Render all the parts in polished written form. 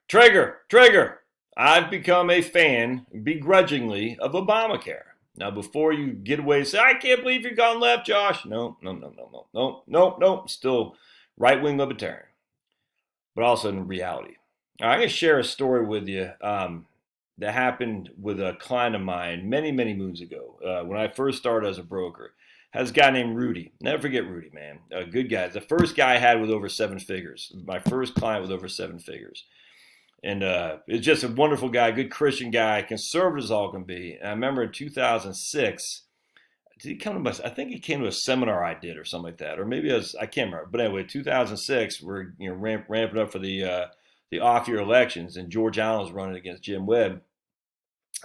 Trigger. I've become a fan, begrudgingly, of Obamacare. Now, before you get away and say, I can't believe you've gone left, Josh. No. Still right-wing libertarian, but also in reality. All right, I'm going to share a story with you that happened with a client of mine many moons ago when I first started as a broker. Has a guy named Rudy. Never forget Rudy, man. A good guy. The first guy I had with over 7 figures. My first client with over 7 figures. And it's just a wonderful guy, good Christian guy, conservative as all can be. And I remember in 2006, did he come to my, I think he came to a seminar I did or something like that. Or maybe I can't remember. But anyway, 2006, we're ramping up for the off-year elections. And George Allen was running against Jim Webb.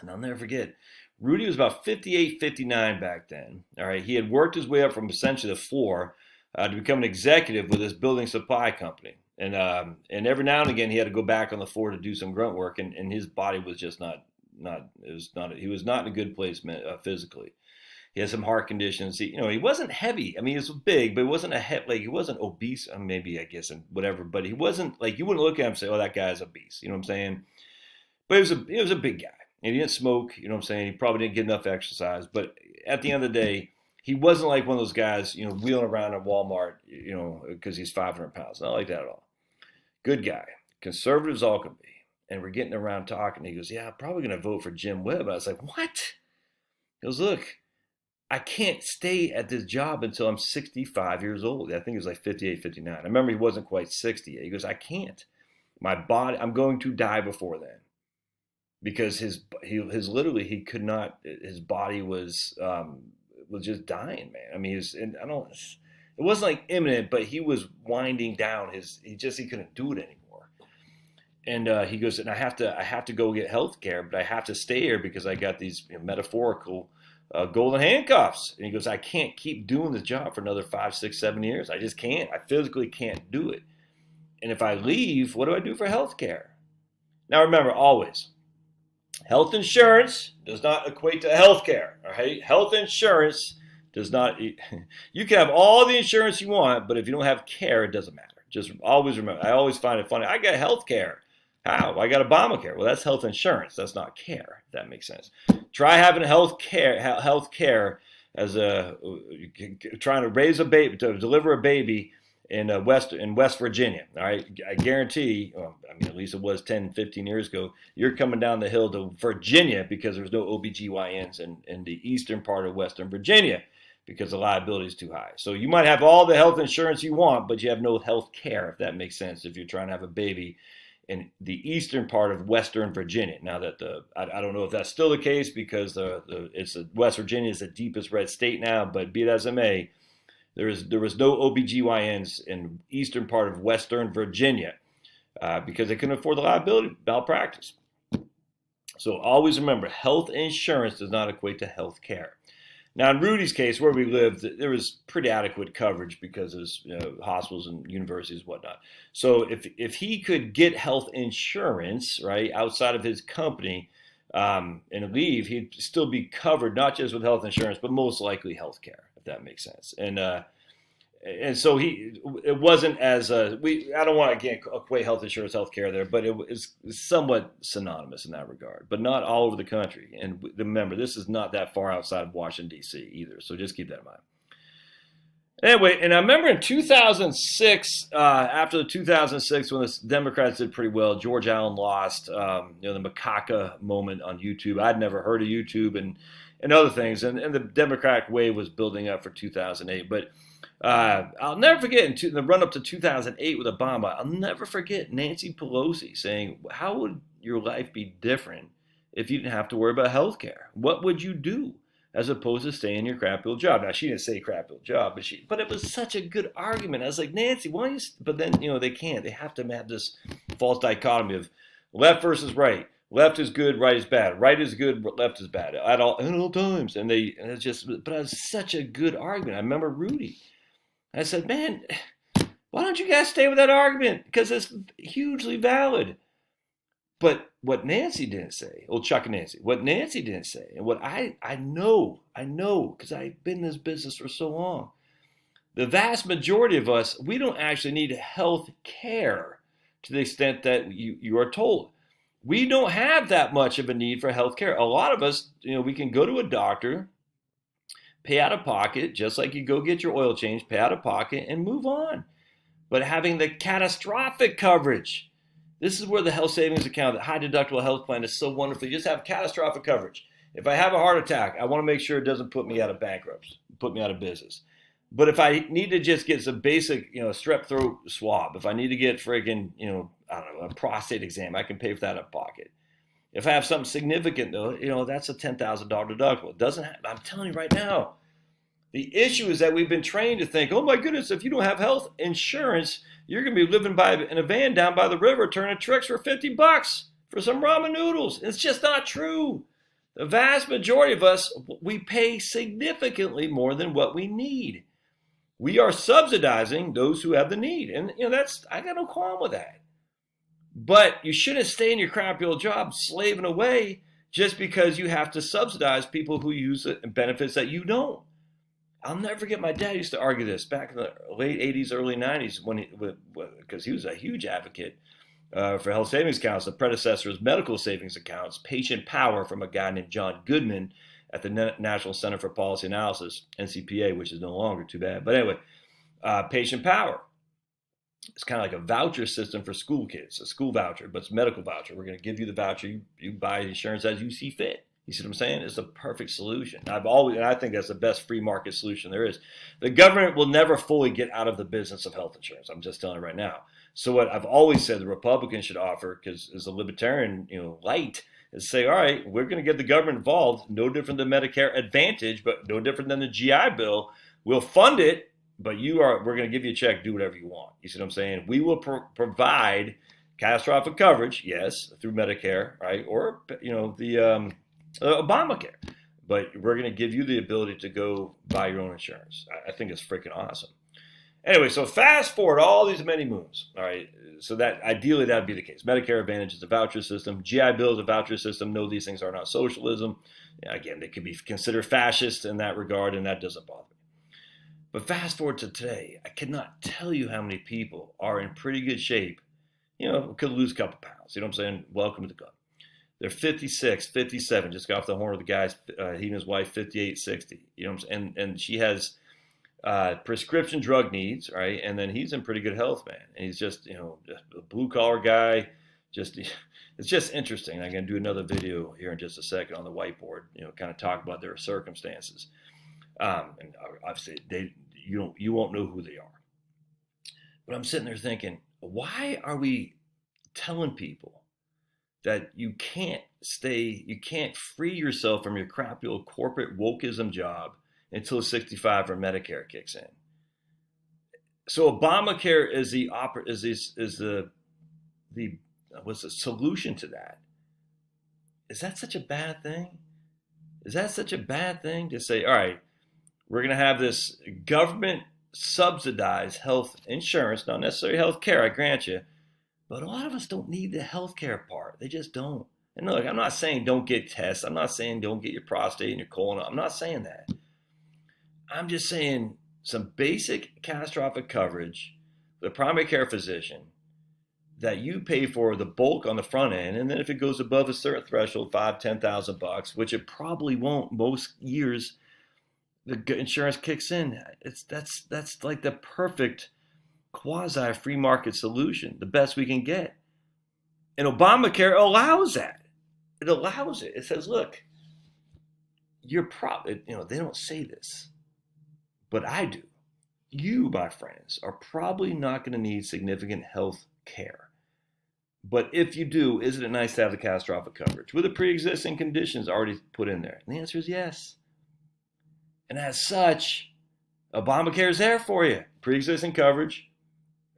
And I'll never forget, Rudy was about 58, 59 back then. All right, he had worked his way up from essentially the floor to become an executive with this building supply company. And every now and again he had to go back on the floor to do some grunt work, and his body was just he was not in a good place physically. He had some heart conditions. He wasn't heavy. I mean, he was big, but he wasn't he wasn't obese. Maybe I guess and whatever, but he wasn't like you wouldn't look at him and say, "Oh, that guy's obese." You know what I'm saying? But he was a big guy. And he didn't smoke, you know what I'm saying? He probably didn't get enough exercise. But at the end of the day, he wasn't like one of those guys, wheeling around at Walmart, because he's 500 pounds. Not like that at all. Good guy. Conservatives all can be. And we're getting around talking. He goes, yeah, I'm probably going to vote for Jim Webb. I was like, what? He goes, look, I can't stay at this job until I'm 65 years old. I think it was like 58, 59. I remember he wasn't quite 60 yet. He goes, I can't. My body, I'm going to die before then. Because his could not, his body was just dying, man. I mean, it wasn't like imminent, but he was winding down. He couldn't do it anymore. And he goes, and I have to go get health care, but I have to stay here because I got these metaphorical golden handcuffs. And he goes, I can't keep doing this job for another 5, 6, 7 years. I just can't. I physically can't do it. And if I leave, what do I do for health care? Now remember, always, health insurance does not equate to health care. All right? Health insurance does not. You can have all the insurance you want, but if you don't have care, it doesn't matter. Just always remember. I always find it funny. I got health care. How? I got Obamacare. Well, that's health insurance. That's not care. If that makes sense. Try having health care as trying to raise a baby, to deliver a baby in West Virginia. All right, I guarantee, at least it was 10, 15 years ago, you're coming down the hill to Virginia because there's no OBGYNs in the eastern part of Western Virginia because the liability is too high. So you might have all the health insurance you want, but you have no health care, if that makes sense, if you're trying to have a baby in the eastern part of Western Virginia. Now that I don't know if that's still the case because West Virginia is the deepest red state now, but be it as it may, there was no OBGYNs in eastern part of Western Virginia because they couldn't afford the liability malpractice. So always remember, health insurance does not equate to health care. Now in Rudy's case, where we lived, there was pretty adequate coverage because there's hospitals and universities and whatnot. So if he could get health insurance, right, outside of his company and leave, he'd still be covered, not just with health insurance, but most likely health care. That makes sense. And so it wasn't as I don't want to equate health insurance, health care there, but it was somewhat synonymous in that regard, but not all over the country. And remember, this is not that far outside of Washington, D.C. either. So just keep that in mind. Anyway, and I remember in 2006, after the 2006, when the Democrats did pretty well, George Allen lost, the macaca moment on YouTube. I'd never heard of YouTube and other things. And the Democratic wave was building up for 2008. But I'll never forget in the run up to 2008 with Obama, I'll never forget Nancy Pelosi saying, how would your life be different if you didn't have to worry about health care? What would you do as opposed to staying in your crap little job? Now, she didn't say crap little job, but it was such a good argument. I was like, Nancy, why don't you? But then, they can't. They have to have this false dichotomy of left versus right. Left is good, right is bad. Right is good, left is bad at all times. But it was such a good argument. I remember Rudy. I said, man, why don't you guys stay with that argument? Because it's hugely valid. But what Nancy didn't say, Chuck and Nancy, what Nancy didn't say, and what I know, because I've been in this business for so long, the vast majority of us, we don't actually need health care to the extent that you are told. We don't have that much of a need for health care. A lot of us, we can go to a doctor, pay out of pocket, just like you go get your oil change, pay out of pocket and move on. But having the catastrophic coverage, this is where the health savings account, the high deductible health plan is so wonderful. You just have catastrophic coverage. If I have a heart attack, I want to make sure it doesn't put me out of bankruptcy, put me out of business. But if I need to just get some basic, strep throat swab, if I need to get friggin', I don't know, a prostate exam, I can pay for that out of pocket. If I have something significant though, that's a $10,000 deductible. It doesn't have, I'm telling you right now, the issue is that we've been trained to think, oh my goodness, if you don't have health insurance, you're going to be living in a van down by the river turning tricks for $50 for some ramen noodles. It's just not true. The vast majority of us, we pay significantly more than what we need. We are subsidizing those who have the need. And I got no qualm with that. But you shouldn't stay in your crappy old job slaving away just because you have to subsidize people who use it and benefits that you don't. I'll never forget, my dad used to argue this back in the late 80s, early 90s, because he was a huge advocate for health savings accounts, the predecessors medical savings accounts, patient power from a guy named John Goodman at the National Center for Policy Analysis, NCPA, which is no longer, too bad. But anyway, patient power. It's kind of like a voucher system for school kids, a school voucher, but it's a medical voucher. We're going to give you the voucher. You buy insurance as you see fit. You see what I'm saying? It's a perfect solution. And I think that's the best free market solution there is. The government will never fully get out of the business of health insurance. I'm just telling you right now. So what I've always said the Republicans should offer, because as a libertarian, light, is say, all right, we're going to get the government involved, no different than Medicare Advantage, but no different than the GI Bill. We'll fund it, but we're going to give you a check, do whatever you want. You see what I'm saying? We will provide catastrophic coverage, yes, through Medicare, right, or the Obamacare, but we're going to give you the ability to go buy your own insurance. I think it's freaking awesome. Anyway, so fast forward all these many moves. All right, so that ideally that would be the case. Medicare Advantage is a voucher system. GI Bill is a voucher system. No, these things are not socialism. Again, they could be considered fascist in that regard, and that doesn't bother me. But fast forward to today, I cannot tell you how many people are in pretty good shape. Could lose a couple pounds. You know what I'm saying? Welcome to the club. They're 56, 57, just got off the horn of the guys, he and his wife, 58, 60. You know what I'm saying? And she has prescription drug needs, right? And then he's in pretty good health, man. And he's just, a blue-collar guy. It's just interesting. I'm going to do another video here in just a second on the whiteboard, kind of talk about their circumstances. And obviously, you won't know who they are. But I'm sitting there thinking, why are we telling people that you can't free yourself from your crappy old corporate wokeism job until 65 or Medicare kicks in? So Obamacare is the solution to that. Is that such a bad thing? Is that such a bad thing to say, all right, we're going to have this government subsidized health insurance, not necessarily health care, I grant you, but a lot of us don't need the healthcare part. They just don't. And look, I'm not saying don't get tests. I'm not saying don't get your prostate and your colon. I'm not saying that. I'm just saying some basic catastrophic coverage, the primary care physician, that you pay for the bulk on the front end, and then if it goes above a certain threshold, $5,000, $10,000, which it probably won't most years, the insurance kicks in. That's like the perfect quasi free market solution, the best we can get. And Obamacare allows that. It allows it. It says, look, you're probably, they don't say this, but I do. You, my friends, are probably not going to need significant health care. But if you do, isn't it nice to have the catastrophic coverage with the pre-existing conditions already put in there? And the answer is yes. And as such, Obamacare is there for you. Pre-existing coverage.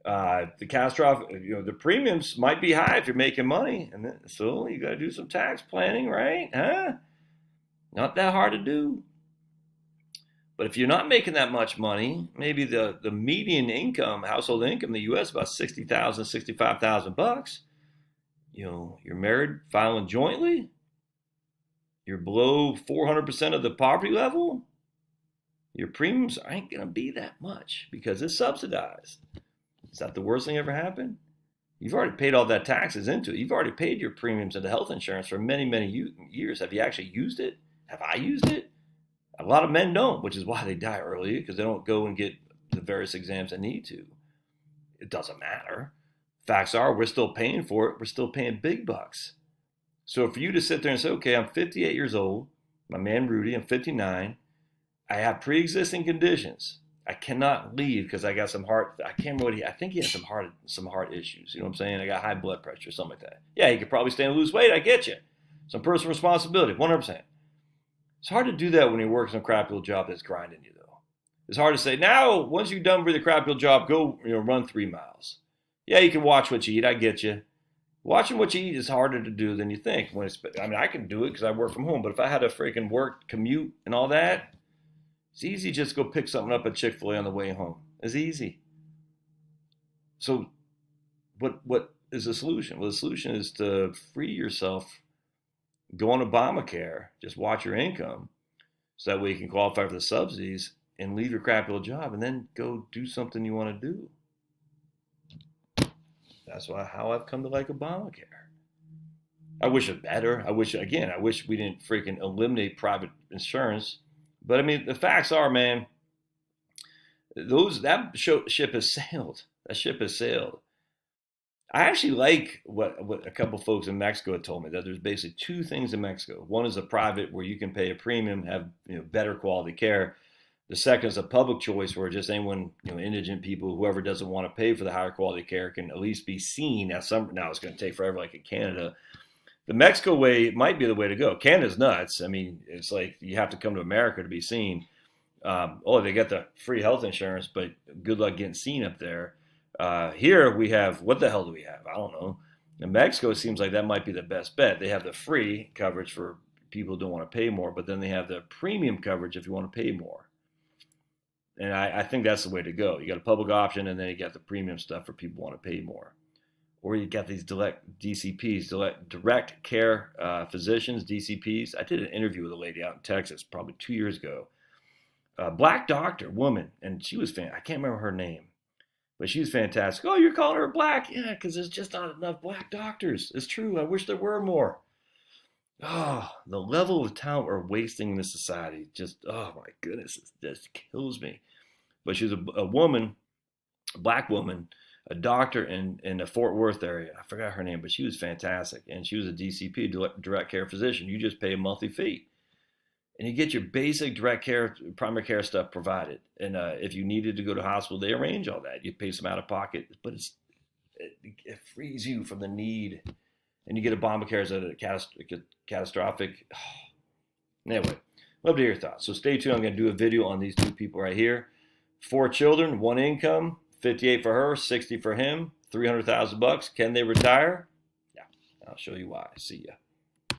The catastrophic, the premiums might be high if you're making money, and then, so you got to do some tax planning, right? Huh? Not that hard to do. But if you're not making that much money, maybe the median income, household income in the U.S. is about $60,000, $65,000. You're married, filing jointly. You're below 400% of the poverty level. Your premiums ain't gonna be that much because it's subsidized. Is that the worst thing ever happened? You've already paid all that taxes into it. You've already paid your premiums into health insurance for many, many years. Have you actually used it? Have I used it? A lot of men don't, which is why they die early, because they don't go and get the various exams they need to. It doesn't matter. Facts are, we're still paying for it. We're still paying big bucks. So for you to sit there and say, okay, I'm 58 years old, my man Rudy, I'm 59, I have pre-existing conditions. I cannot leave because I got some heart. I can't really. I think he has some heart issues. You know what I'm saying? I got high blood pressure, something like that. Yeah, he could probably stand to lose weight. I get you. Some personal responsibility, 100%. It's hard to do that when you work some crap little job that's grinding you, though. It's hard to say now. Once you're done with the crap little job, go run 3 miles. Yeah, you can watch what you eat. I get you. Watching what you eat is harder to do than you think. I can do it because I work from home. But if I had to freaking work, commute, and all that. It's easy just to go pick something up at Chick-fil-A on the way home. It's easy. So what is the solution? Well, the solution is to free yourself, go on Obamacare, just watch your income, so that way you can qualify for the subsidies and leave your crappy little job and then go do something you want to do. That's how I've come to like Obamacare. I wish it better. I wish we didn't freaking eliminate private insurance. But I mean, the facts are, man, that ship has sailed. That ship has sailed. I actually like what a couple folks in Mexico had told me, that there's basically 2 things in Mexico. One is a private where you can pay a premium, have better quality care. The second is a public choice where just anyone, indigent people, whoever doesn't want to pay for the higher quality care can at least be seen. Now it's going to take forever, like in Canada. The Mexico way might be the way to go. Canada's nuts. I mean, it's like you have to come to America to be seen. They got the free health insurance, but good luck getting seen up there. Here we have, what the hell do we have? I don't know. In Mexico, it seems like that might be the best bet. They have the free coverage for people who don't want to pay more, but then they have the premium coverage if you want to pay more. And I think that's the way to go. You got a public option, and then you got the premium stuff for people who want to pay more. Or you got these DCPs, direct care physicians, DCPs. I did an interview with a lady out in Texas probably 2 years ago. Black doctor, woman, and she was I can't remember her name, but she was fantastic. Oh, you're calling her black? Yeah, because there's just not enough black doctors. It's true. I wish there were more. Oh, the level of talent we're wasting in this society oh my goodness, it just kills me. But she was a woman, a black woman, a doctor in the Fort Worth area. I forgot her name, but she was fantastic. And she was a DCP, direct care physician. You just pay a monthly fee. And you get your basic direct care, primary care stuff provided. And if you needed to go to hospital, they arrange all that. You pay some out of pocket, but it frees you from the need. And you get Obamacare as a catastrophic. Anyway, love to hear your thoughts. So stay tuned. I'm going to do a video on these 2 people right here. 4 children, 1 income. 58 for her, 60 for him, $300,000. Can they retire? Yeah, I'll show you why. See ya.